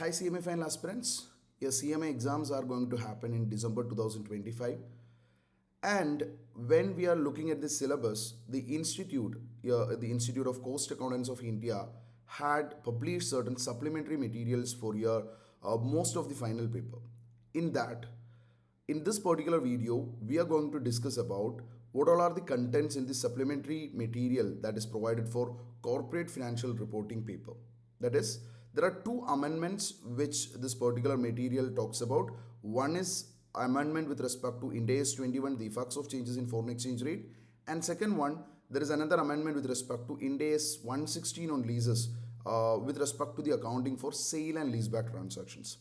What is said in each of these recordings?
Hi CMA Final aspirants. Your CMA exams are going to happen in December 2025. And when we are looking at the syllabus, the Institute of Cost Accountants of India had published certain supplementary materials for your most of the final paper. In that, in this particular video, we are going to discuss about what all are the contents in the supplementary material that is provided for corporate financial reporting paper. That is, there are two amendments which this particular material talks about. One is amendment with respect to Ind AS 21, the effects of changes in foreign exchange rate, and second one, there is another amendment with respect to Ind AS 116 on leases with respect to the accounting for sale and leaseback transactions.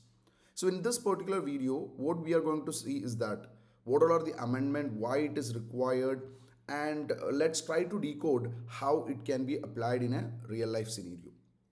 So in this particular video, what we are going to see is that what all are the amendment, why it is required, and let's try to decode how it can be applied in a real life scenario.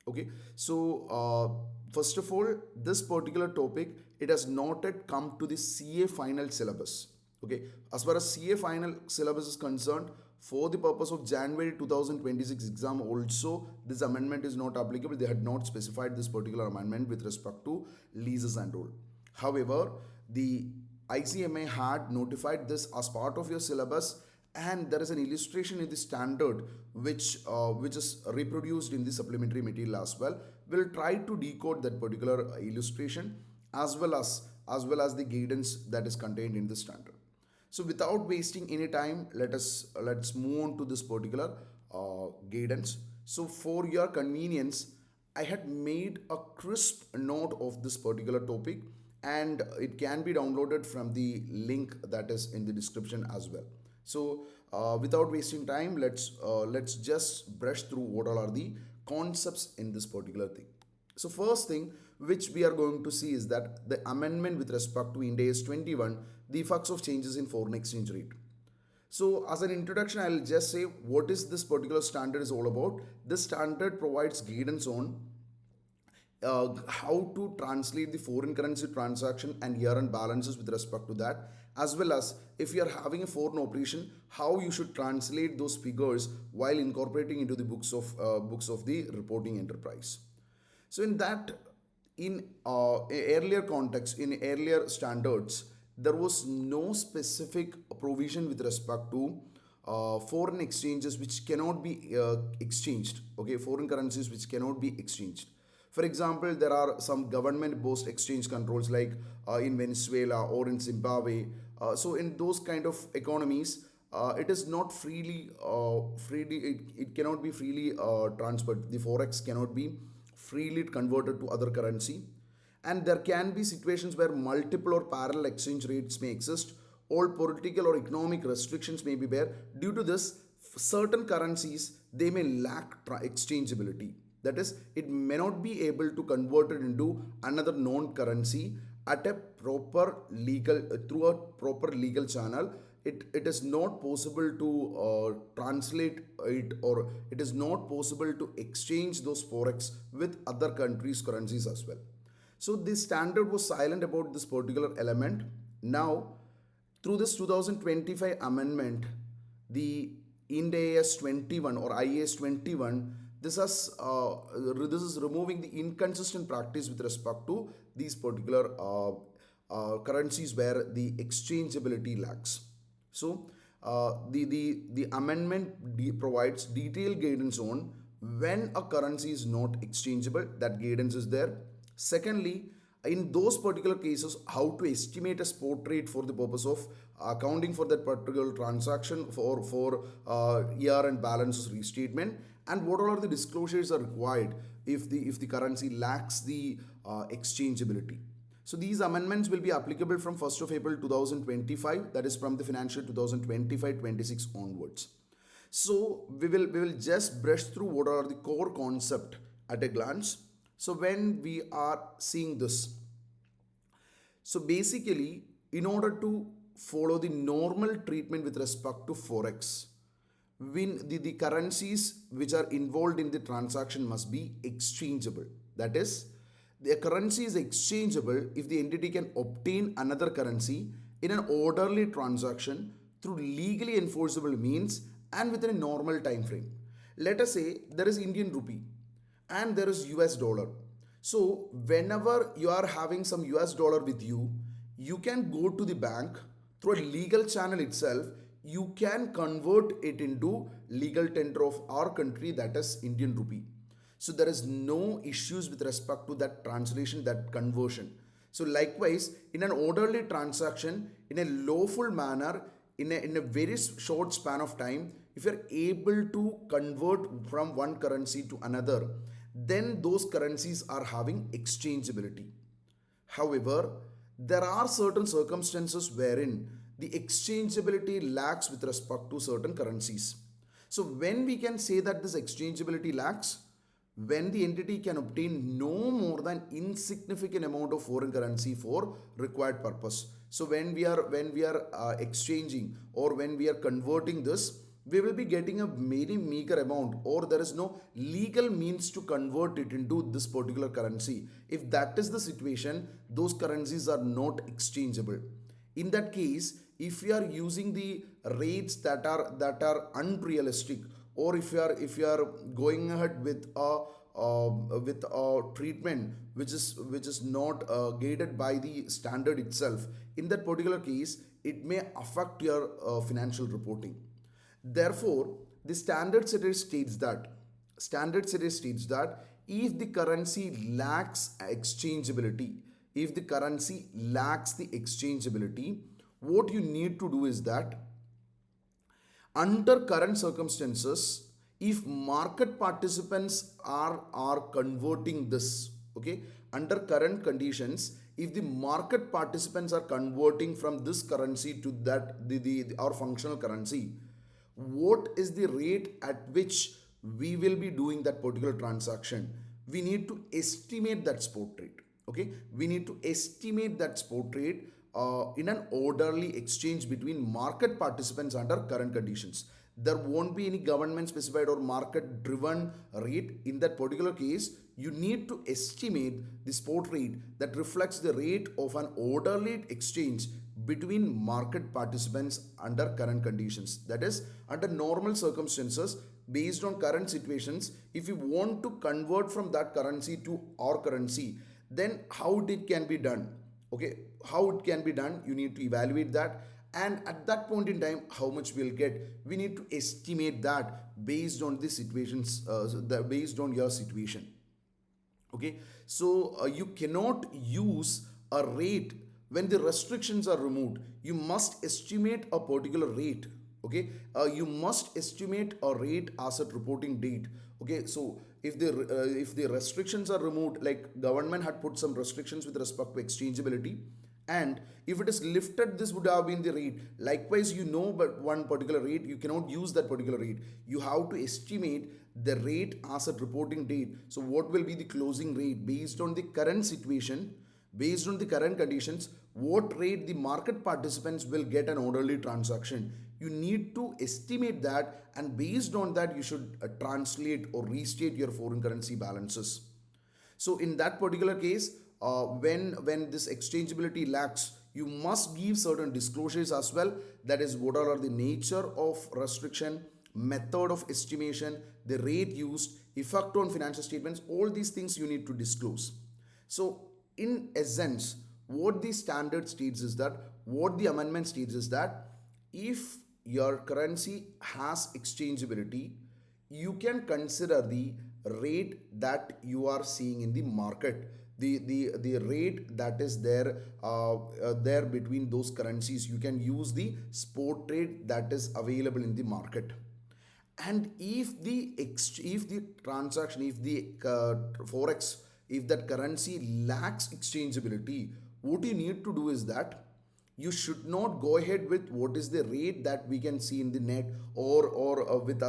Okay, so first of all, this particular topic, it has not yet come to the CA final syllabus. Okay, as far as CA final syllabus is concerned, for the purpose of January 2026 exam also, this amendment is not applicable. They had not specified this particular amendment with respect to leases and all. However, the ICMA had notified this as part of your syllabus, and there is an illustration in the standard which is reproduced in the supplementary material as well. We'll try to decode that particular illustration as well as the guidance that is contained in the standard. So without wasting any time, let's move on to this particular guidance. So for your convenience, I had made a crisp note of this particular topic, and it can be downloaded from the link that is in the description as well. So without wasting time, let's just brush through what all are the concepts in this particular thing. So first thing which we are going to see is that the amendment with respect to Ind AS 21, the effects of changes in foreign exchange rate. So as an introduction, I'll just say what is this particular standard is all about. This standard provides guidance on how to translate the foreign currency transaction and year-end balances with respect to that, as well as if you are having a foreign operation, how you should translate those figures while incorporating into the books of the reporting enterprise. So in that, in earlier context, in earlier standards, there was no specific provision with respect to foreign exchanges which cannot be exchanged. Okay, foreign currencies which cannot be exchanged. For example, there are some government-based exchange controls like in Venezuela or in Zimbabwe. So in those kind of economies, it is not it cannot be freely transferred. The forex cannot be freely converted to other currency, and there can be situations where multiple or parallel exchange rates may exist. All political or economic restrictions may be there. Due to this, certain currencies they may lack exchangeability. That is, it may not be able to convert it into another known currency at a proper legal through a proper legal channel. It is not possible to translate it, or it is not possible to exchange those forex with other countries' currencies as well. So this standard was silent about this particular element. Now, through this 2025 amendment, the Ind AS 21 or IAS 21, this is removing the inconsistent practice with respect to these particular currencies where the exchangeability lacks. So the amendment provides detailed guidance on when a currency is not exchangeable. That guidance is there. Secondly, in those particular cases, how to estimate a spot rate for the purpose of accounting for that particular transaction for year-end balances restatement, and what all are the disclosures are required if the currency lacks the exchangeability. So these amendments will be applicable from 1st of April 2025, that is from the financial 2025-26 onwards. So we will just brush through what are the core concept at a glance. So when we are seeing this, so basically in order to follow the normal treatment with respect to forex, when the currencies which are involved in the transaction must be exchangeable. That is, the currency is exchangeable if the entity can obtain another currency in an orderly transaction through legally enforceable means and within a normal time frame. Let us say there is Indian rupee and there is US dollar. So whenever you are having some US dollar with you, you can go to the bank through a legal channel itself. You can convert it into legal tender of our country, that is Indian rupee. So there is no issues with respect to that translation, that conversion. So likewise, in an orderly transaction, in a lawful manner, in a very short span of time, if you're able to convert from one currency to another, then those currencies are having exchangeability. However, there are certain circumstances wherein the exchangeability lacks with respect to certain currencies. So when we can say that this exchangeability lacks, when the entity can obtain no more than insignificant amount of foreign currency for required purpose. So when we are exchanging, or when we are converting this, we will be getting a very meager amount, or there is no legal means to convert it into this particular currency. If that is the situation, those currencies are not exchangeable. In that case, if you are using the rates that are unrealistic, or if you are going ahead with a treatment which is not guided by the standard itself, in that particular case it may affect your financial reporting. Therefore, the standard setter states that if the currency lacks exchangeability, if the currency lacks the exchangeability, what you need to do is that under current circumstances, if market participants are converting this, okay, under current conditions, if the market participants are converting from this currency to that the our functional currency, what is the rate at which we will be doing that particular transaction? We need to estimate that spot rate. Okay, we need to estimate that spot rate in an orderly exchange between market participants under current conditions. There won't be any government specified or market driven rate. In that particular case, you need to estimate the spot rate that reflects the rate of an orderly exchange between market participants under current conditions. That is, under normal circumstances, based on current situations, if you want to convert from that currency to our currency, then how it can be done? Okay, how it can be done, you need to evaluate that, and at that point in time, how much we'll get, we need to estimate that based on the situations, based on your situation. Okay, so you cannot use a rate when the restrictions are removed. You must estimate a particular rate. Okay, you must estimate a rate as at reporting date. Okay, so if the restrictions are removed, like government had put some restrictions with respect to exchangeability, and if it is lifted, this would have been the rate. Likewise, but one particular rate, you cannot use that particular rate. You have to estimate the rate as at reporting date. So what will be the closing rate based on the current situation, based on the current conditions, what rate the market participants will get an orderly transaction? You need to estimate that, and based on that, you should translate or restate your foreign currency balances. So in that particular case, when this exchangeability lacks, you must give certain disclosures as well. That is, what are the nature of restriction, method of estimation, the rate used, effect on financial statements. All these things you need to disclose. So in essence, what the standard states is that, what the amendment states is that, if your currency has exchangeability, you can consider the rate that you are seeing in the market, the rate that is there between those currencies. You can use the spot rate that is available in the market. And if the transaction, if the forex, if that currency lacks exchangeability, what you need to do is that you should not go ahead with what is the rate that we can see in the net, or with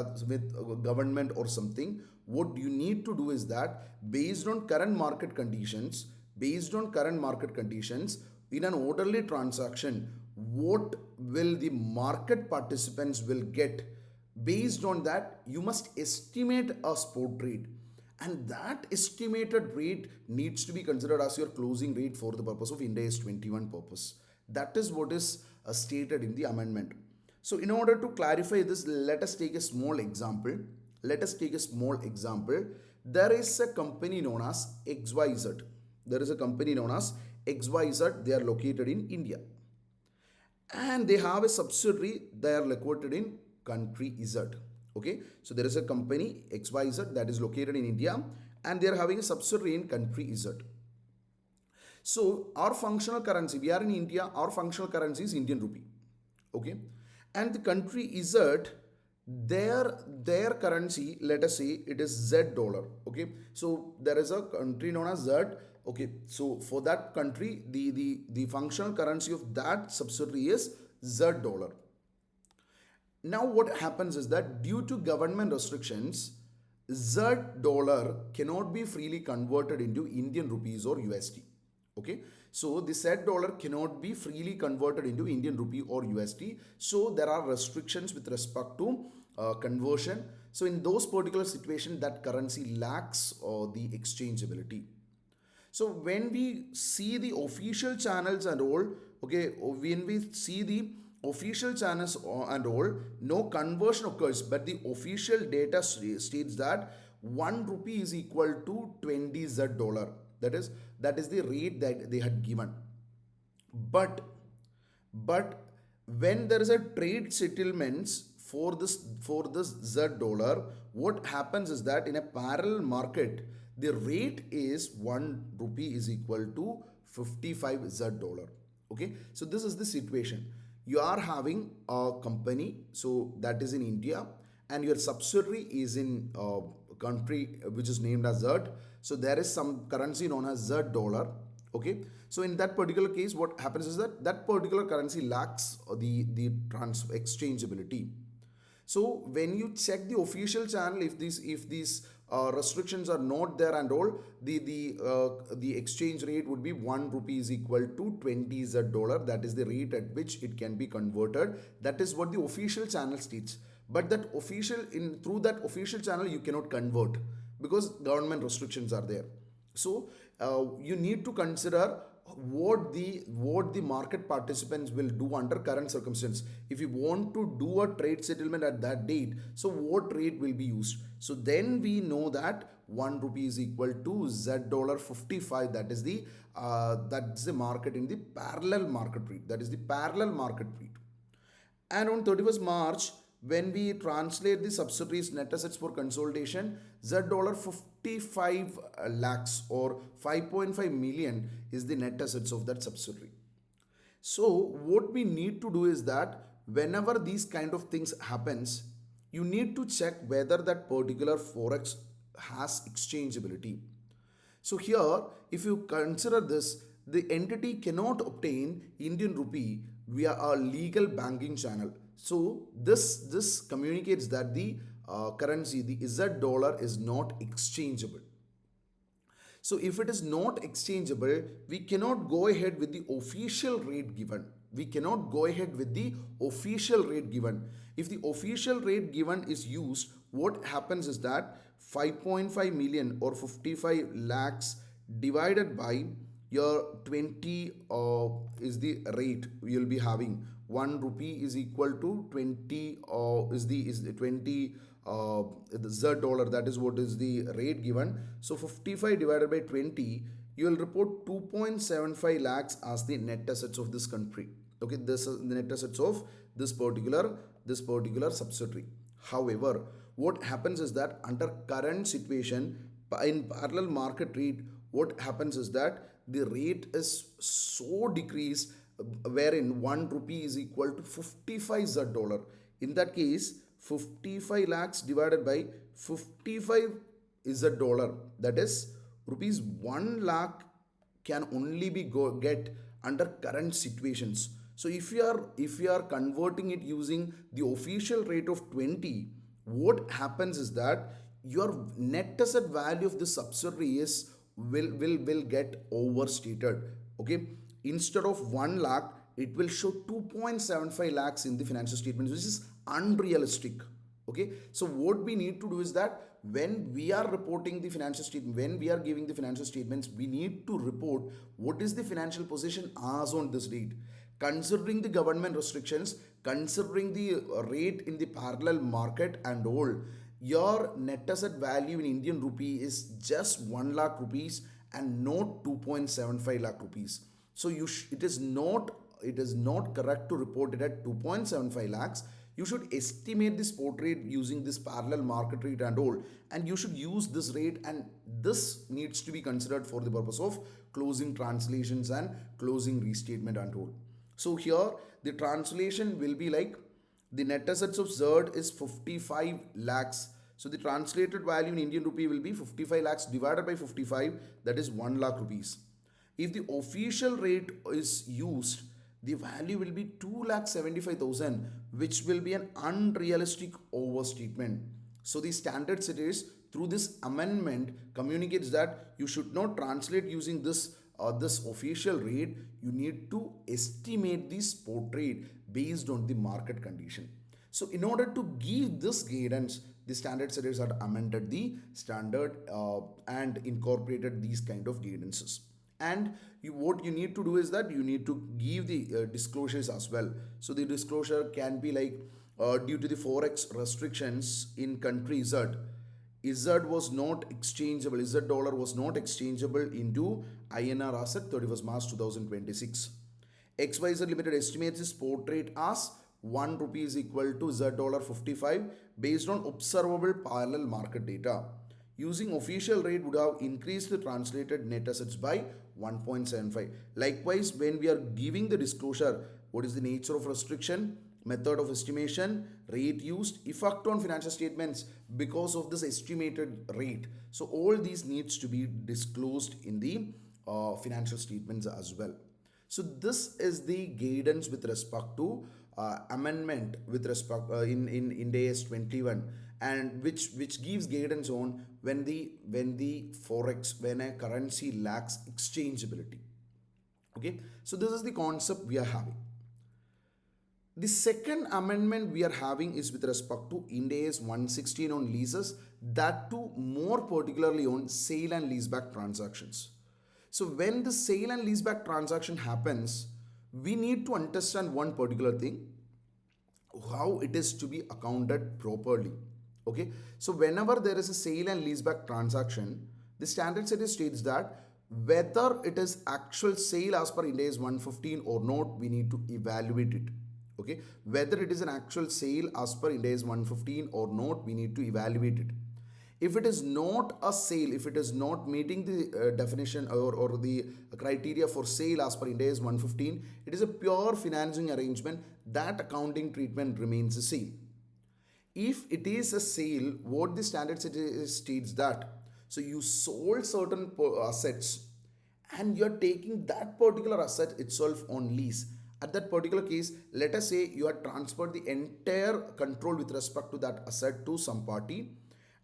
government or something. What you need to do is that, based on current market conditions, in an orderly transaction, what will the market participants will get? Based on that, you must estimate a spot rate, and that estimated rate needs to be considered as your closing rate for the purpose of Ind AS 21 purpose. That is what is stated in the amendment. So in order to clarify this, let us take a small example. there is a company known as XYZ. There is a company known as XYZ. They are located in India, and they have a subsidiary. They are located in country Z. Okay, so there is a company XYZ that is located in India, and they are having a subsidiary in country Z. So our functional currency, we are in India, our functional currency is Indian rupee. Okay, and the country Z, their currency, let us say it is Z dollar. Okay, so there is a country known as Z. Okay, so for that country, the functional currency of that subsidiary is Z dollar. Now what happens is that due to government restrictions, Z dollar cannot be freely converted into Indian rupees or USD. Okay, so the said dollar cannot be freely converted into Indian rupee or USD. So there are restrictions with respect to conversion. So in those particular situations, that currency lacks the exchangeability. So when we see the official channels and all, okay, when we see the official channels and all, no conversion occurs, but the official data states that 1 rupee is equal to 20 Z dollar. That is the rate that they had given. But when there is a trade settlements for this Z dollar, what happens is that in a parallel market, the rate is 1 rupee is equal to 55 Z dollar. Okay, so this is the situation. You are having a company, so that is in India, and your subsidiary is in a country which is named as Z. So there is some currency known as Z dollar. Okay, so in that particular case, what happens is that that particular currency lacks the exchangeability. So when you check the official channel, if these restrictions are not there and all, the exchange rate would be 1 rupee is equal to 20 Z dollar. That is the rate at which it can be converted. That is what the official channel states. But that official through that official channel you cannot convert because government restrictions are there. So you need to consider what the market participants will do under current circumstance. If you want to do a trade settlement at that date, so what rate will be used? So then we know that 1 rupee is equal to Z dollar 55. That's the market in the parallel market rate. That is the parallel market rate. And on 31st March, when we translate the subsidiaries net assets for consolidation, Z dollar 55 lakhs or 5.5 million is the net assets of that subsidiary. So what we need to do is that whenever these kind of things happens, you need to check whether that particular forex has exchangeability. So here, if you consider this, the entity cannot obtain Indian rupee via a legal banking channel. So this communicates that the currency, the Z dollar, is not exchangeable. So if it is not exchangeable, we cannot go ahead with the official rate given. We cannot go ahead with the official rate given. If the official rate given is used, what happens is that 5.5 million or 55 lakhs divided by your 20 is the rate you'll be having. 1 rupee is equal to 20 is the 20 the Z dollar. That is what is the rate given. So 55 divided by 20, you will report 2.75 lakhs as the net assets of this country. Okay, this is the net assets of this particular subsidiary. However, what happens is that under current situation in parallel market rate, what happens is that the rate is so decreased wherein 1 rupee is equal to 55 Z dollar. In that case, 55 lakhs divided by 55 is a dollar. That is rupees 1 lakh can only be get under current situations. So if you are converting it using the official rate of 20, what happens is that your net asset value of the subsidiary is will get overstated. Okay, instead of 1 lakh, it will show 2.75 lakhs in the financial statements, which is unrealistic. Okay, so what we need to do is that when we are reporting the financial statement, when we are giving the financial statements, we need to report what is the financial position as on this date, considering the government restrictions, considering the rate in the parallel market and all. your net asset value in Indian rupee is just 1 lakh rupees and not 2.75 lakh rupees. So it is not correct to report it at 2.75 lakhs. You should estimate the spot rate using this parallel market rate and all, and you should use this rate, and this needs to be considered for the purpose of closing translations and closing restatement and all. So here the translation will be like the net assets of Z is 55 lakhs. So the translated value in Indian rupee will be 55 lakhs divided by 55, that is 1 lakh rupees. If the official rate is used, the value will be 2,75,000, which will be an unrealistic overstatement. So the standard setters through this amendment communicates that you should not translate using this official rate. You need to estimate the spot rate based on the market condition. So in order to give this guidance, the standard setters had amended the standard and incorporated these kind of guidances. And what you need to do is that you need to give the disclosures as well. So the disclosure can be like due to the forex restrictions in country Z, Z was not exchangeable, Z dollar was not exchangeable into INR as at 31st March 2026. XYZ Limited estimates its spot rate as 1 rupee is equal to Z dollar 55 based on observable parallel market data. Using official rate would have increased the translated net assets by 1.75. Likewise, when we are giving the disclosure, what is the nature of restriction, method of estimation, rate used, effect on financial statements because of this estimated rate. So all these needs to be disclosed in the financial statements as well. So this is the guidance with respect to amendment with respect in Ind AS 21, and which gives guidance on when the forex, when a currency lacks exchangeability. Okay, so this is the concept we are having. The second amendment we are having is with respect to Ind AS 116 on leases, that too more particularly on sale and leaseback transactions. So when the sale and leaseback transaction happens, we need to understand one particular thing, how it is to be accounted properly. Okay, so whenever there is a sale and leaseback transaction, the standard setter states that whether it is actual sale as per Ind AS 115 or not, we need to evaluate it. Okay, whether it is an actual sale as per Ind AS 115 or not, we need to evaluate it. If it is not a sale, if it is not meeting the definition or the criteria for sale as per Ind AS 115, it is a pure financing arrangement, that accounting treatment remains the same. If it is a sale, what the standard states that, so you sold certain assets and you're taking that particular asset itself on lease. At that particular case, let us say you have transferred the entire control with respect to that asset to some party,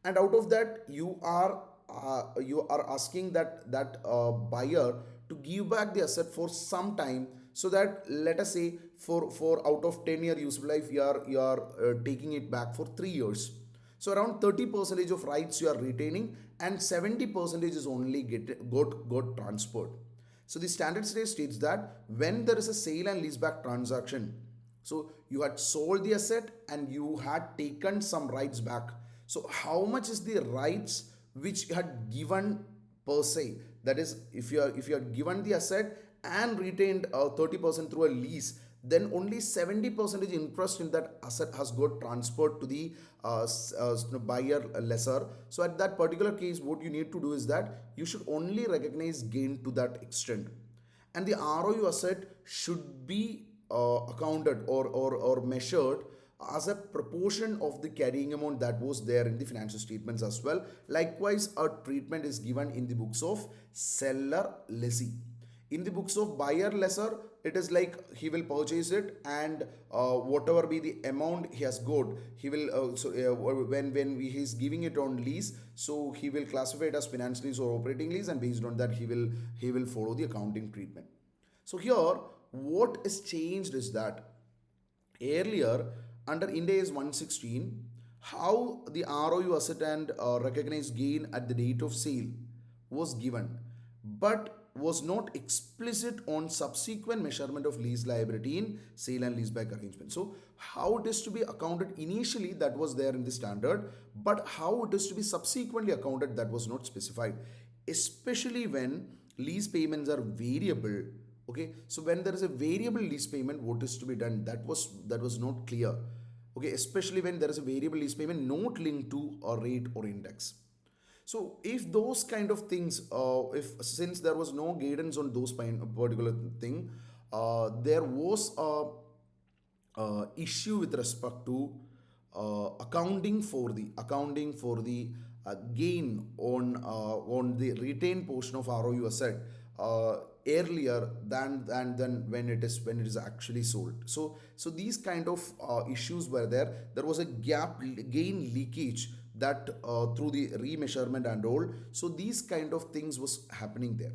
and out of that you are asking that buyer to give back the asset for some time, so that let us say for out of 10-year useful life you are taking it back for 3 years. So around 30% of rights you are retaining and 70% is only got transferred. So the standard states that when there is a sale and leaseback transaction, so you had sold the asset and you had taken some rights back. So how much is the rights which you had given per se? That is, if you had given the asset and retained 30% through a lease, then only 70% interest in that asset has got transferred to the buyer lessor. So at that particular case, what you need to do is that you should only recognize gain to that extent, and the ROU asset should be accounted or measured as a proportion of the carrying amount that was there in the financial statements as well. Likewise, a treatment is given in the books of seller lessee. In the books of buyer lessor, it is like he will purchase it, and whatever be the amount he has got, he will when he is giving it on lease, so he will classify it as finance lease or operating lease, and based on that he will follow the accounting treatment. So here what is changed is that earlier under Ind AS 116, how the ROU asset and recognized gain at the date of sale was given, but was not explicit on subsequent measurement of lease liability in sale and leaseback arrangement. So how it is to be accounted initially, that was there in the standard, but how it is to be subsequently accounted, that was not specified, especially when lease payments are variable. Okay, so when there is a variable lease payment, what is to be done, that was not clear. Okay, especially when there is a variable lease payment not linked to a rate or index. So if those kind of things, if since there was no guidance on those particular thing, there was a issue with respect to accounting for the gain on the retained portion of ROU asset earlier than when it is actually sold. So these kind of issues were there. There was a gain leakage that through the remeasurement and all. So these kind of things was happening there.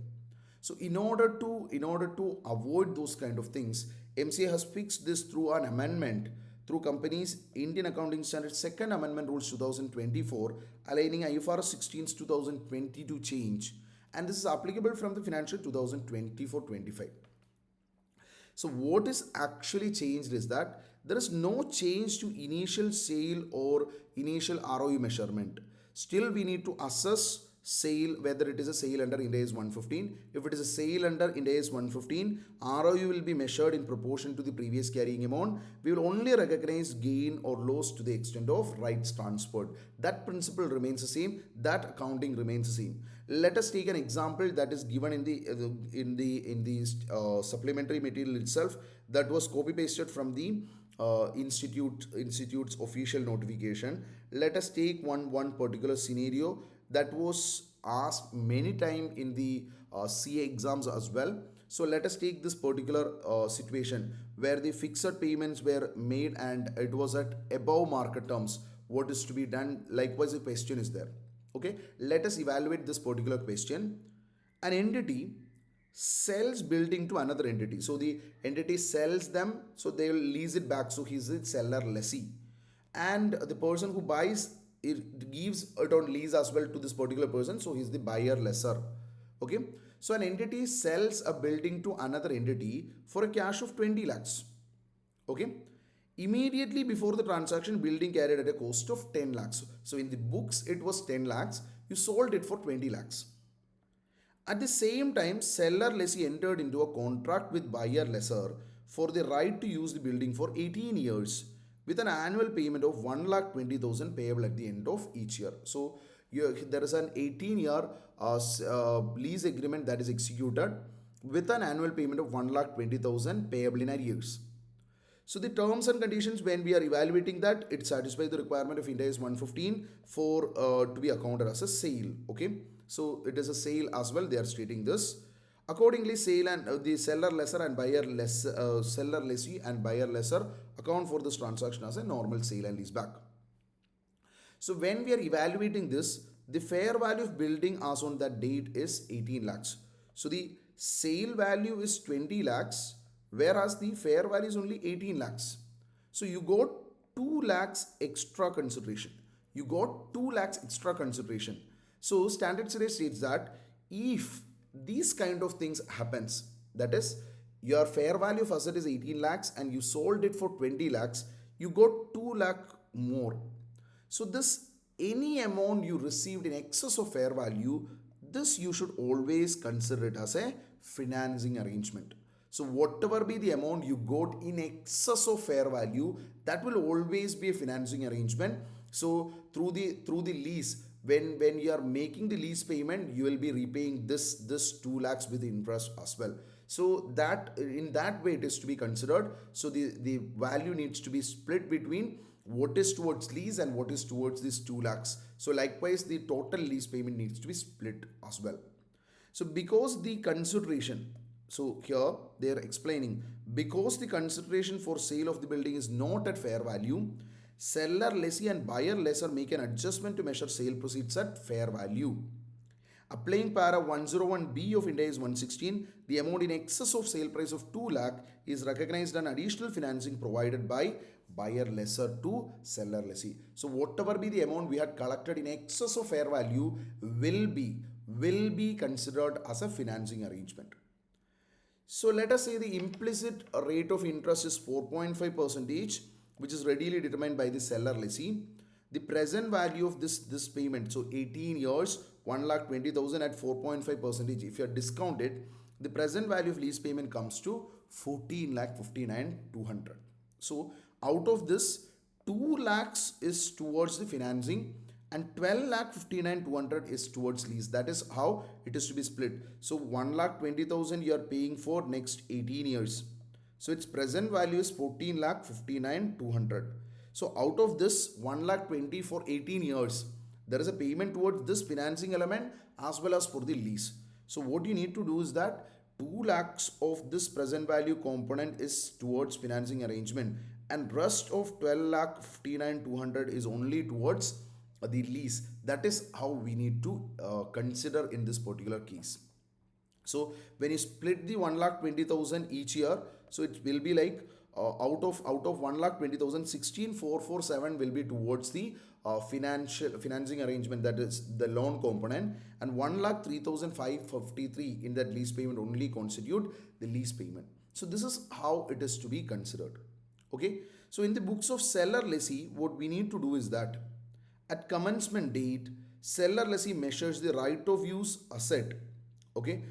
So in order to avoid those kind of things, MCA has fixed this through an amendment through companies Indian Accounting Standards Second Amendment Rules 2024, aligning IFRS 16's 2022 change, and this is applicable from the financial 2024-25. So what is actually changed is that there is no change to initial sale or initial ROU measurement. Still, we need to assess sale, whether it is a sale under Ind AS 115. If it is a sale under Ind AS 115, ROU will be measured in proportion to the previous carrying amount. We will only recognize gain or loss to the extent of rights transferred. That principle remains the same. That accounting remains the same. Let us take an example that is given in the supplementary material itself, that was copy pasted from the institute's official notification. Let us take one particular scenario that was asked many times in the CA exams as well. So let us take this particular situation where the fixed payments were made and it was at above market terms. What is to be done? Likewise, a question is there. Okay, let us evaluate this particular question. An entity sells building to another entity. So the entity sells them, so they will lease it back. So he's the seller lessee. And the person who buys it gives it on lease as well to this particular person. So he's the buyer lessor. Okay. So an entity sells a building to another entity for a cash of 20 lakhs. Okay. Immediately before the transaction, building carried at a cost of 10 lakhs. So in the books, it was 10 lakhs. You sold it for 20 lakhs. At the same time, seller lessee entered into a contract with buyer lessor for the right to use the building for 18 years with an annual payment of 1,20,000 payable at the end of each year. So there is an 18-year lease agreement that is executed with an annual payment of 1,20,000 payable in arrears. So the terms and conditions, when we are evaluating that, it satisfies the requirement of Ind AS 115 for to be accounted as a sale. Okay, so it is a sale as well. They are stating this. Accordingly, sale and the seller lessor and buyer seller lessee and buyer lessor account for this transaction as a normal sale and lease back. So when we are evaluating this, the fair value of building as on that date is 18 lakhs. So the sale value is 20 lakhs, whereas the fair value is only 18 lakhs. So you got 2 lakhs extra consideration. You got 2 lakhs extra consideration. So standard series states that if these kind of things happens, that is your fair value of asset is 18 lakhs and you sold it for 20 lakhs, you got 2 lakh more. So this, any amount you received in excess of fair value, this you should always consider it as a financing arrangement. So whatever be the amount you got in excess of fair value, that will always be a financing arrangement. So through the lease, when you are making the lease payment, you will be repaying this 2 lakhs with interest as well. So that in that way it is to be considered. So the value needs to be split between what is towards lease and what is towards this 2 lakhs. So likewise, the total lease payment needs to be split as well. So because the consideration, so here they are explaining, because the consideration for sale of the building is not at fair value, seller lessee and buyer lessor make an adjustment to measure sale proceeds at fair value. Applying para 101B of Ind AS 116, the amount in excess of sale price of 2 lakh is recognized an additional financing provided by buyer lessor to seller lessee. So whatever be the amount we had collected in excess of fair value will be will be considered as a financing arrangement. So let us say the implicit rate of interest is 4.5 percentage, which is readily determined by the seller lessee. The present value of this payment, so 18 years, 1,20,000 at 4.5 percentage. If you discount it, the present value of lease payment comes to 14,59,200. So out of this, 2 lakhs is towards the financing and 12,59,200 is towards lease. That is how it is to be split. So 1,20,000 you are paying for next 18 years. So its present value is 14,59,200. So out of this 1,20,000 for 18 years, there is a payment towards this financing element as well as for the lease. So what you need to do is that 2 lakhs of this present value component is towards financing arrangement and rest of 12,59,200 is only towards the lease. That is how we need to consider in this particular case. So when you split the 1,20,000 each year, so it will be like out of 1,20,000, 16,447 will be towards the financing arrangement, that is the loan component, and 1,03,553 in that lease payment only constitute the lease payment. So this is how it is to be considered. Okay. So in the books of seller lessee, what we need to do is that at commencement date, seller lessee measures the right of use asset, okay,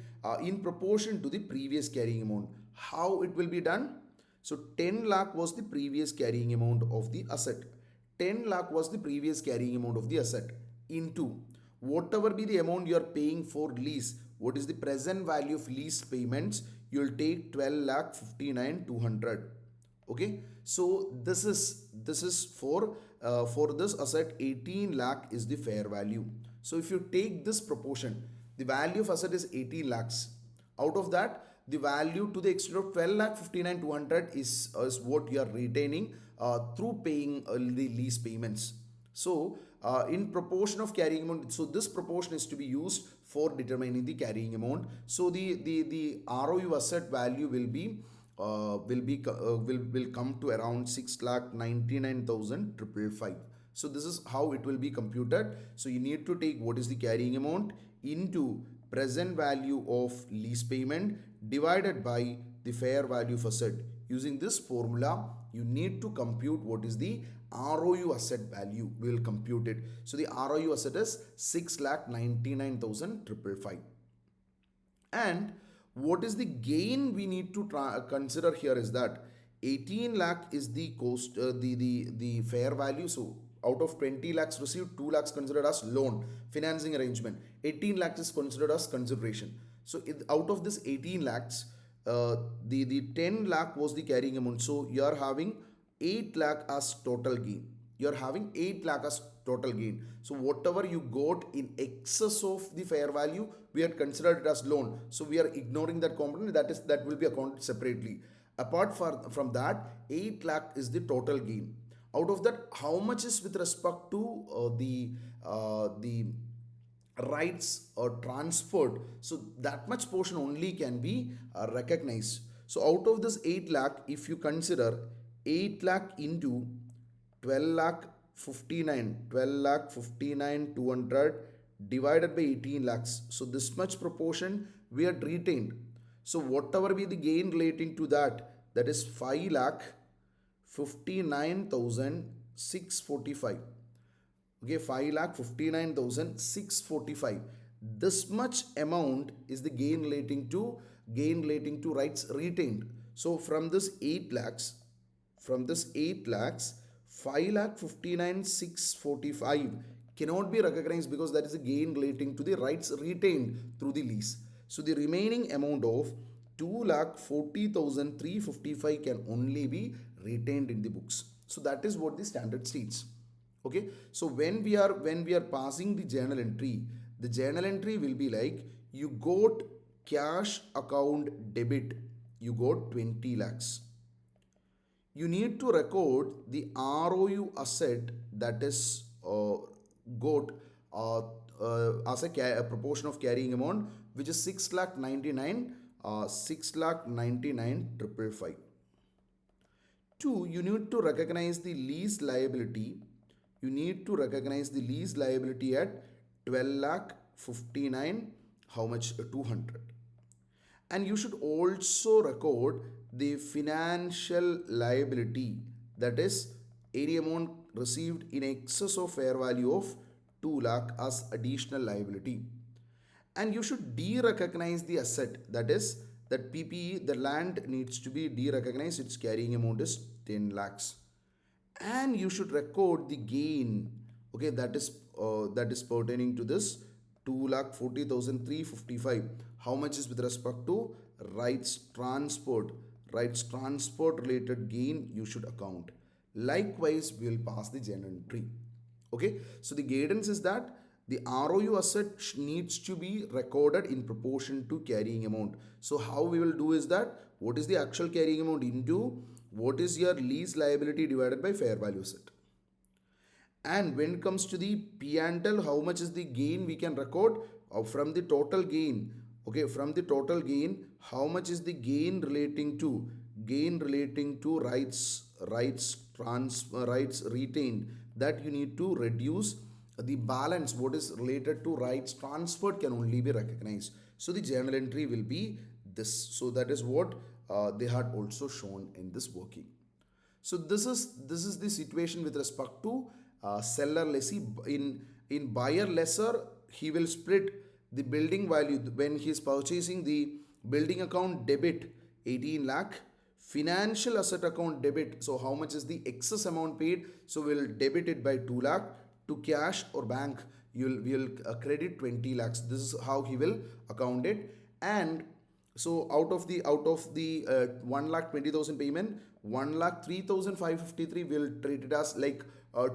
in proportion to the previous carrying amount. How it will be done? So 10 lakh was the previous carrying amount of the asset. 10 lakh was the previous carrying amount of the asset into whatever be the amount you are paying for lease. What is the present value of lease payments? You will take 12,59,200. Okay, so this is for this asset 18 lakh is the fair value. So if you take this proportion, the value of asset is 18 lakhs. Out of that, the value to the extent of 12,59,200 is what you are retaining through paying the lease payments. So in proportion of carrying amount, so this proportion is to be used for determining the carrying amount. So the ROU asset value will come to around 6,99,555. So this is how it will be computed. So you need to take what is the carrying amount into present value of lease payment divided by the fair value of asset. Using this formula, you need to compute what is the ROU asset value. We will compute it. So the ROU asset is 6,99,555. And what is the gain we need to consider here is that 18 lakh is the cost, the fair value. So out of 20 lakhs received, 2 lakhs considered as loan, financing arrangement. 18 lakhs is considered as consideration. So out of this 18 lakhs, the 10 lakh was the carrying amount. So you are having 8 lakh as total gain. You are having 8 lakh as total gain. So whatever you got in excess of the fair value, we had considered it as loan. So we are ignoring that component. That will be accounted separately. Apart from that, 8 lakh is the total gain. Out of that, how much is with respect to the rights or transferred? So that much portion only can be recognized. So out of this 8 lakh, if you consider 8 lakh into 12 lakh 59 200 divided by 18 lakhs. So this much proportion we had retained. So whatever be the gain relating to that, that is 5,59,645. Okay, 5,59,645. This much amount is the gain relating to rights retained. So from this 8 lakhs, 5,59,645 cannot be recognized because that is a gain relating to the rights retained through the lease. So the remaining amount of 2,40,355 can only be retained in the books. So that is what the standard states. Okay, so when we are passing the journal entry will be like, you got cash account debit, you got 20 lakhs. You need to record the ROU asset that is got as a proportion of carrying amount, which is 6,99,555. Two, you need to recognize the lease liability. You need to recognize the lease liability at 59, how much? 200. And you should also record the financial liability, that is any amount received in excess of fair value of 2 lakh as additional liability. And you should de-recognize the asset, that is that PPE, the land needs to be de-recognized, its carrying amount is 10 lakhs. And you should record the gain, okay, that is pertaining to this 2,40,355. How much is with respect to rights transport related gain you should account. Likewise, we will pass the journal entry. Okay, so the guidance is that the ROU asset needs to be recorded in proportion to carrying amount. So how we will do is that what is the actual carrying amount into what is your lease liability divided by fair value asset. And when it comes to the P&L, how much is the gain we can record from the total gain? Okay, from the total gain, how much is the gain relating to rights retained, that you need to reduce the balance. What is related to rights transferred can only be recognized. So the journal entry will be this. So that is what they had also shown in this working. So this is the situation with respect to seller lessee. In buyer lessor, he will split the building value when he is purchasing the building account debit 18 lakh, financial asset account debit. So how much is the excess amount paid? So we'll debit it by 2 lakh. To cash or bank, will credit 20 lakhs. This is how he will account it. And so out of the 1,20,000 payment, 1,03,553 will treat it as like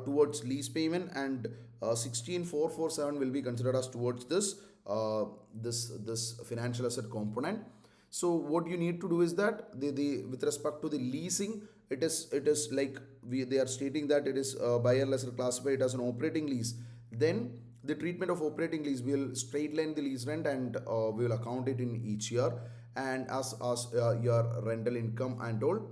towards lease payment, and 16,447 will be considered as towards this financial asset component. So what you need to do is that the with respect to the leasing, it is like they are stating that it is buyer lessor classified as an operating lease. Then the treatment of operating lease, we will straight line the lease rent, and we will account it in each year and as your rental income and all.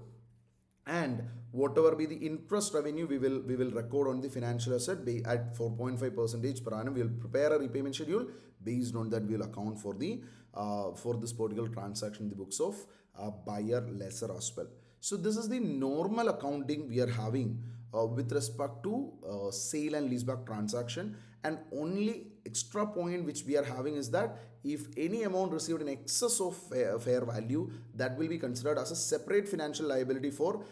And whatever be the interest revenue, we will record on the financial asset at 4.5 percentage per annum. We will prepare a repayment schedule. Based on that, we will account for the for this particular transaction in the books of buyer lessor as well. So this is the normal accounting we are having with respect to sale and leaseback transaction. And only extra point which we are having is that if any amount received in excess of fair value, that will be considered as a separate financial liability for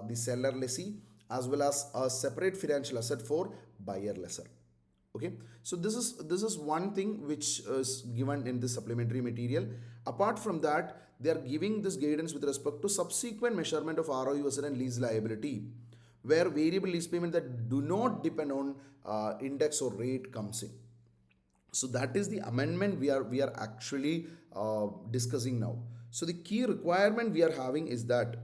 the seller lessee, as well as a separate financial asset for buyer lessor. Okay, so this is one thing which is given in the supplementary material. Apart from that, they are giving this guidance with respect to subsequent measurement of ROU asset and lease liability, where variable lease payment that do not depend on index or rate comes in. So that is the amendment we are actually discussing now. So the key requirement we are having is that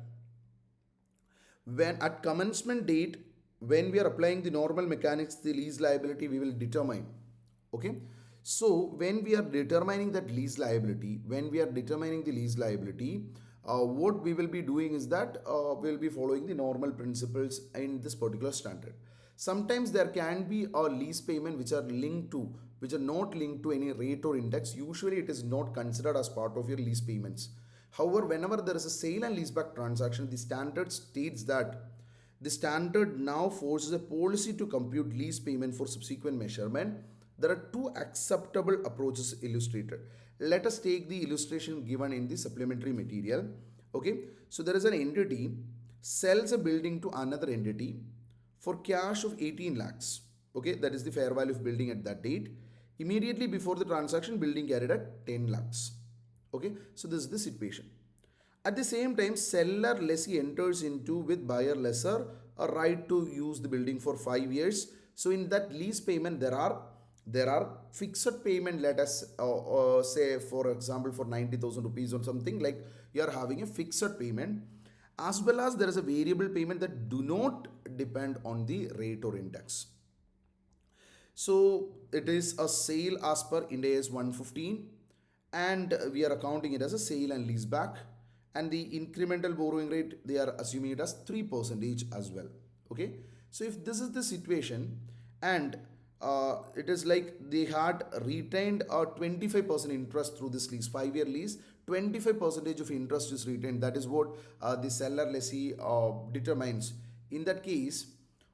when at commencement date, when we are applying the normal mechanics, the lease liability we will determine. Okay, so when we are determining that lease liability, what we will be doing is that we will be following the normal principles in this particular standard. Sometimes there can be a lease payment which are not linked to any rate or index. Usually it is not considered as part of your lease payments. However, whenever there is a sale and leaseback transaction, the standard states that the standard now forces a policy to compute lease payment for subsequent measurement. There are two acceptable approaches illustrated. Let us take the illustration given in the supplementary material. Okay, so there is an entity sells a building to another entity for cash of 18 lakhs. Okay, that is the fair value of building at that date. Immediately before the transaction, building carried at 10 lakhs. Okay, so this is the situation. At the same time, seller lessee enters into with buyer lessor a right to use the building for 5 years. So in that lease payment, there are fixed payment. Let us say, for example, for 90,000 rupees or something, like you are having a fixed payment, as well as there is a variable payment that do not depend on the rate or index. So it is a sale as per Ind AS 115, and we are accounting it as a sale and lease back. And the incremental borrowing rate, they are assuming it as 3% as well. Okay, so if this is the situation, and it is like they had retained a 25% interest through this lease, 5-year lease. 25 percentage of interest is retained. That is what the seller lessee determines. In that case,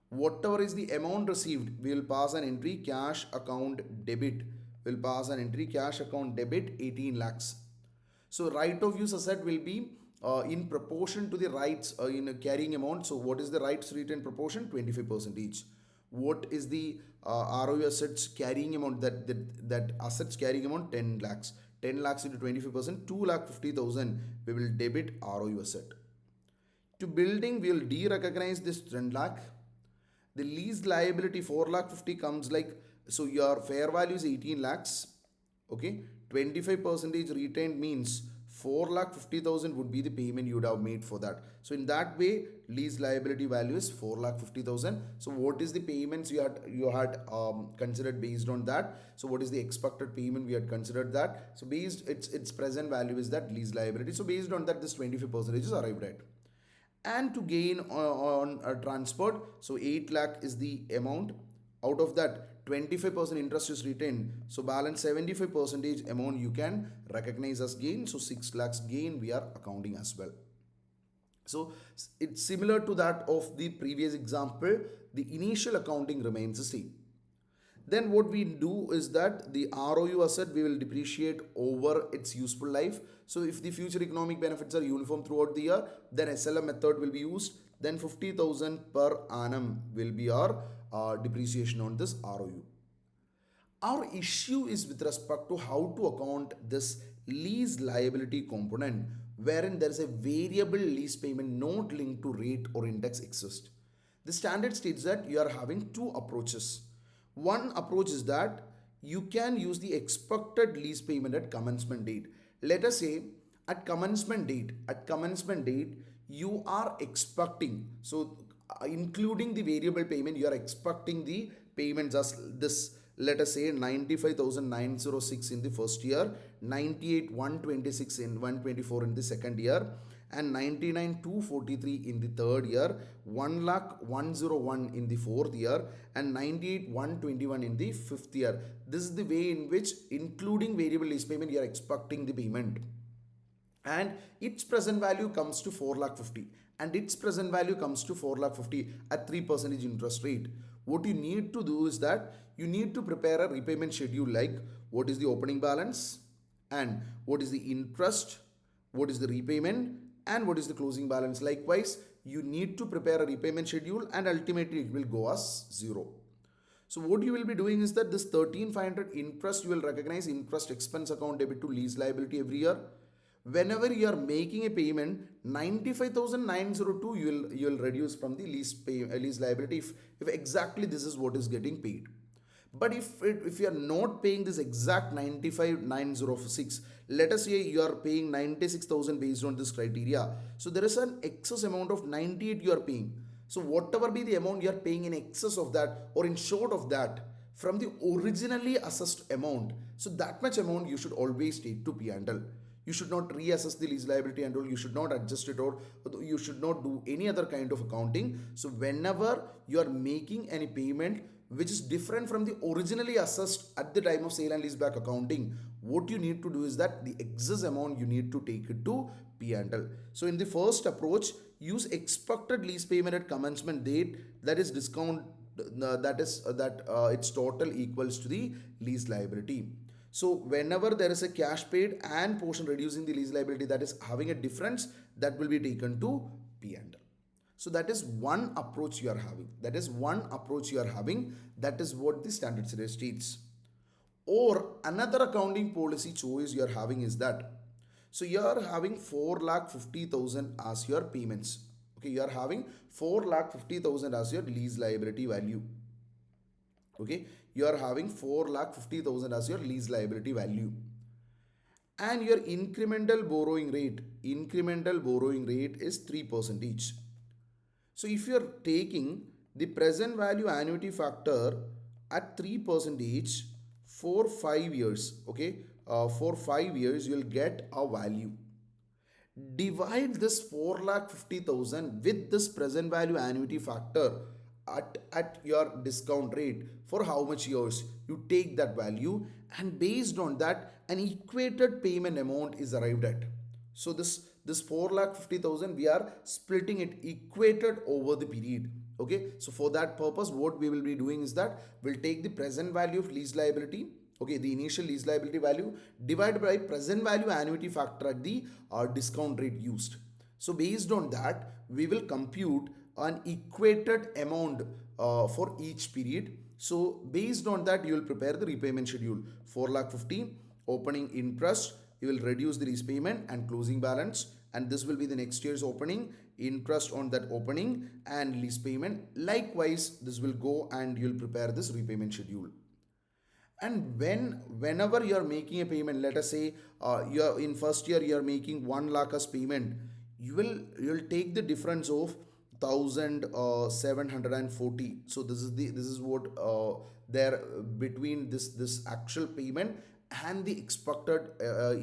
whatever is the amount received, we will pass an entry cash account debit. Will pass an entry cash account debit 18 lakhs. So right of use asset will be in proportion to the rights in a carrying amount. So what is the rights retained proportion? 25% each. What is the ROU assets carrying amount? That assets carrying amount 10 lakhs. 10 lakhs into 25%, 2,50,000 we will debit ROU asset. To building, we will de-recognize this 10 lakh. The lease liability 4 lakh 50 comes like, so your fair value is 18 lakhs. Okay, 25 percentage retained means 4 lakh 50,000 would be the payment you would have made for that. So in that way, lease liability value is 4 lakh 50,000. So what is the payments you had considered based on that? So what is the expected payment we had considered that? So based its present value is that lease liability. So based on that, this 25 percentage is arrived at. And to gain on a transport, so 8 lakh is the amount. Out of that, 25% interest is retained, so balance 75 percentage amount you can recognize as gain. So 6 lakhs gain we are accounting as well. So it's similar to that of the previous example. The initial accounting remains the same. Then what we do is that the ROU asset we will depreciate over its useful life. So if the future economic benefits are uniform throughout the year, then SLM method will be used. Then 50,000 per annum will be our depreciation on this ROU. Our issue is with respect to how to account this lease liability component, wherein there is a variable lease payment not linked to rate or index exist. The standard states that you are having two approaches. One approach is that you can use the expected lease payment at commencement date. Let us say at commencement date, you are expecting, so including the variable payment, you are expecting the payments as this. Let us say 95,906 in the first year, 98,126 in 124 in the second year, and 99,243 in the third year, 1,01,101 in the fourth year, and 98,121 in the fifth year. This is the way in which, including variable lease payment, you are expecting the payment. And its present value comes to 4 lakh 50, and its present value comes to 4 lakh 50 at 3% interest rate. What you need to do is that you need to prepare a repayment schedule, like what is the opening balance and what is the interest, what is the repayment, and what is the closing balance. Likewise, you need to prepare a repayment schedule, and ultimately it will go as zero. So what you will be doing is that this 13,500 interest, you will recognize interest expense account debit to lease liability every year. Whenever you are making a payment, 95,902 you will reduce from the lease liability if exactly this is what is getting paid. But if you are not paying this exact 95,906, let us say you are paying 96,000 based on this criteria. So there is an excess amount of 98 you are paying. So whatever be the amount you are paying in excess of that or in short of that from the originally assessed amount, so that much amount you should always take to P&L. You should not reassess the lease liability and all. You should not adjust it, or you should not do any other kind of accounting. So whenever you are making any payment which is different from the originally assessed at the time of sale and leaseback accounting, what you need to do is that the excess amount you need to take it to P&L. So in the first approach, use expected lease payment at commencement date, that is discount, its total equals to the lease liability. So whenever there is a cash paid and portion reducing the lease liability that is having a difference, that will be taken to P&L. So that is one approach you are having. That is what the standard series states. Or another accounting policy choice you are having is that, so you are having 4,50,000 as your payments. Okay, you are having 4,50,000 as your lease liability value. Okay, you are having 4,50,000 as your lease liability value, and your incremental borrowing rate is 3% each. So if you are taking the present value annuity factor at 3% each for 5 years, okay, for 5 years you will get a value. Divide this 4,50,000 with this present value annuity factor at your discount rate for how much years. You take that value, and based on that an equated payment amount is arrived at. So this 4,50,000 we are splitting it equated over the period. Okay, so for that purpose what we will be doing is that we'll take the present value of lease liability, okay, the initial lease liability value divided by present value annuity factor at the discount rate used. So based on that we will compute an equated amount for each period. So based on that you will prepare the repayment schedule. 4,50,000 opening interest, you will reduce the lease payment and closing balance, and this will be the next year's opening interest on that opening and lease payment. Likewise this will go and you'll prepare this repayment schedule. And whenever you are making a payment, let us say you're in first year you are making 1 lakh as payment, you'll take the difference of 1,740. So this is what there between this actual payment and the expected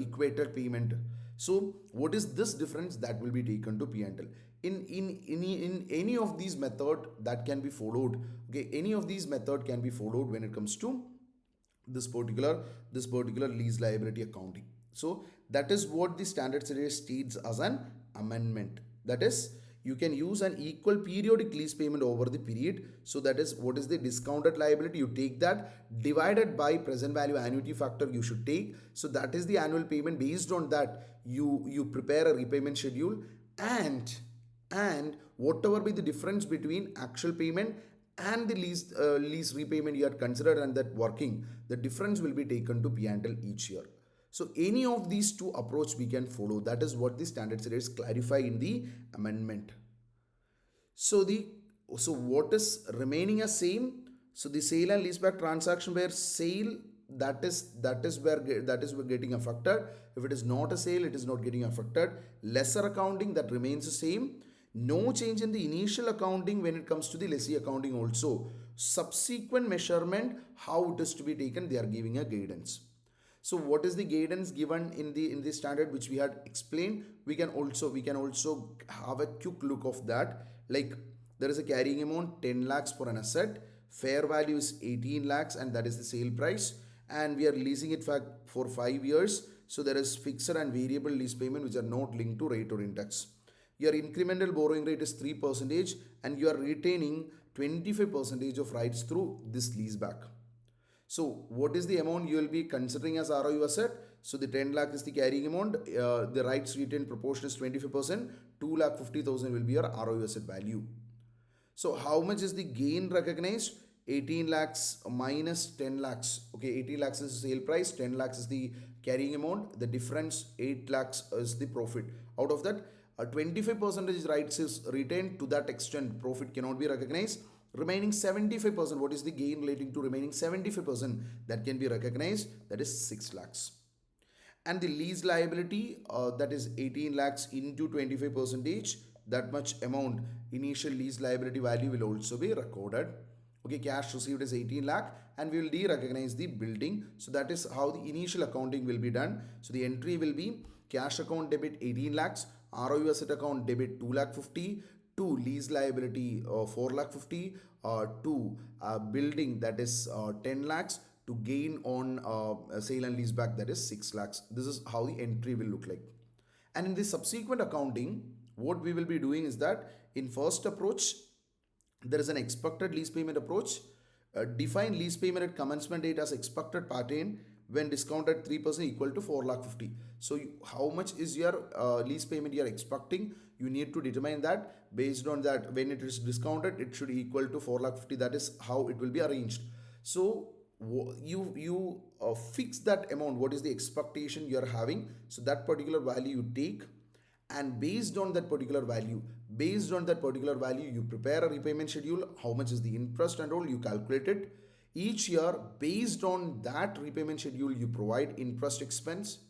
equated payment. So what is this difference that will be taken to P&L? In any of these method that can be followed. Okay, any of these method can be followed when it comes to this particular lease liability accounting. So that is what the standard series states as an amendment. That is, you can use an equal periodic lease payment over the period. So that is what is the discounted liability, you take that divided by present value annuity factor you should take. So that is the annual payment. Based on that you prepare a repayment schedule, and whatever be the difference between actual payment and the lease repayment you had considered and that working, the difference will be taken to P&L each year. So any of these two approach we can follow. That is what the standard series clarify in the amendment. So what is remaining as same? So the sale and leaseback transaction where sale, that is where getting affected. If it is not a sale, it is not getting affected. Lesser accounting, that remains the same. No change in the initial accounting when it comes to the lessee accounting also. Subsequent measurement, how it is to be taken, they are giving a guidance. So what is the guidance given in the standard which we had explained? We can also have a quick look of that. Like there is a carrying amount 10 lakhs for an asset, fair value is 18 lakhs and that is the sale price, and we are leasing it for 5 years. So there is fixed and variable lease payment which are not linked to rate or index. Your incremental borrowing rate is 3% and you are retaining 25% of rights through this lease back. So what is the amount you will be considering as ROU asset? So the 10 lakh is the carrying amount, the rights retained proportion is 25%, 2,50,000 will be your ROU asset value. So how much is the gain recognized? 18 lakhs minus 10 lakhs. Okay, 18 lakhs is the sale price, 10 lakhs is the carrying amount, the difference 8 lakhs is the profit. Out of that, 25% rights is retained. To that extent profit cannot be recognized. Remaining 75%, what is the gain relating to remaining 75% that can be recognized? That is 6 lakhs. And the lease liability, that is 18 lakhs into 25%, that much amount initial lease liability value will also be recorded. Okay, cash received is 18 lakh and we will de-recognize the building. So that is how the initial accounting will be done. So the entry will be cash account debit 18 lakhs, ROU asset account debit 2,50,000, to lease liability 4,50,000, to building, that is 10 lakhs, to gain on sale and lease back, that is 6 lakhs. This is how the entry will look like. And in the subsequent accounting, what we will be doing is that in first approach, there is an expected lease payment approach. Define lease payment at commencement date as expected pattern when discounted 3% equal to 4,50,000. So how much is your lease payment you are expecting? You need to determine that. Based on that, when it is discounted, it should equal to 4,50,000. That is how it will be arranged. So you fix that amount. What is the expectation you are having? So that particular value you take, and based on that particular value, you prepare a repayment schedule. How much is the interest and all, you calculate it. Each year based on that repayment schedule you provide interest expense,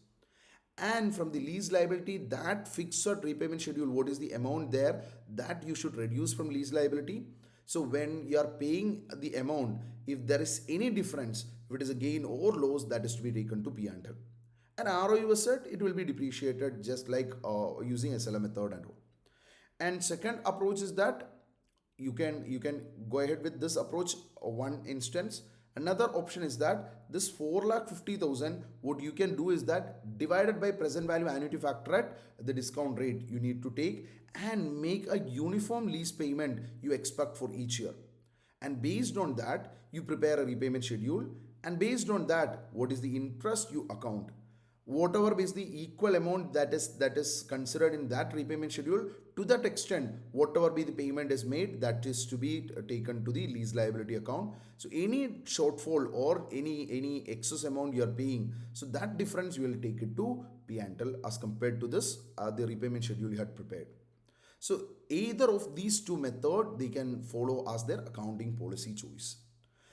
and from the lease liability, that fixed repayment schedule, what is the amount there, that you should reduce from lease liability. So when you are paying the amount, if there is any difference, if it is a gain or loss, that is to be taken to P&L. And ROU asset, it will be depreciated just like using SLM method and all. And second approach is that you can go ahead with this approach, one instance. Another option is that this 4,50,000, what you can do is that divided by present value annuity factor at the discount rate you need to take, and make a uniform lease payment you expect for each year. And based on that you prepare a repayment schedule, and based on that what is the interest you account, whatever is the equal amount that is considered in that repayment schedule, to that extent whatever be the payment is made, that is to be taken to the lease liability account. So any shortfall or any excess amount you are paying, so that difference you will take it to P&L as compared to this the repayment schedule you had prepared. So either of these two method they can follow as their accounting policy choice.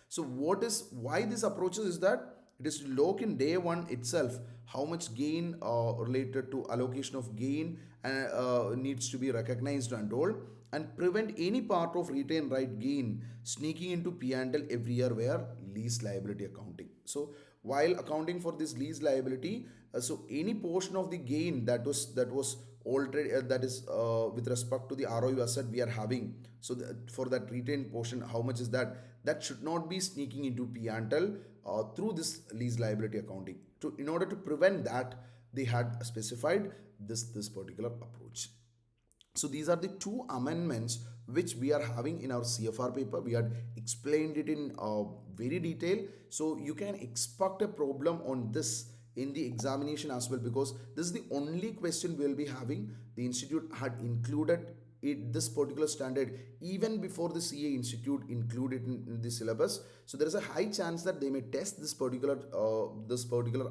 So what is why this approaches is that it is to lock in day one itself how much gain related to allocation of gain needs to be recognized and all, and prevent any part of retain right gain sneaking into P&L every year where lease liability accounting. So while accounting for this lease liability, so any portion of the gain that was already that is with respect to the ROU asset we are having, so for that retained portion how much is that, that should not be sneaking into P&L through this lease liability accounting. To in order to prevent that, they had specified this particular approach. So these are the two amendments which we are having in our CFR paper. We had explained it in very detail. So you can expect a problem on this in the examination as well, because this is the only question we will be having. The institute had included this particular standard even before the CA Institute included in the syllabus. So there is a high chance that they may test this particular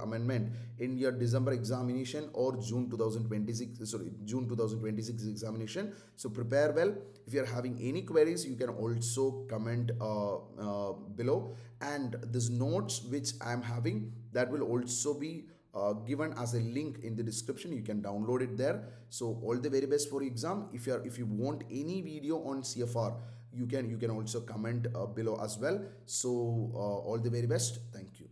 amendment in your December examination or June 2026 June 2026 examination. So prepare well. If you are having any queries, you can also comment below, and this notes which I am having, that will also be given as a link in the description. You can download it there. So all the very best for exam. If you want any video on CFR, you can also comment below as well. So all the very best. Thank you.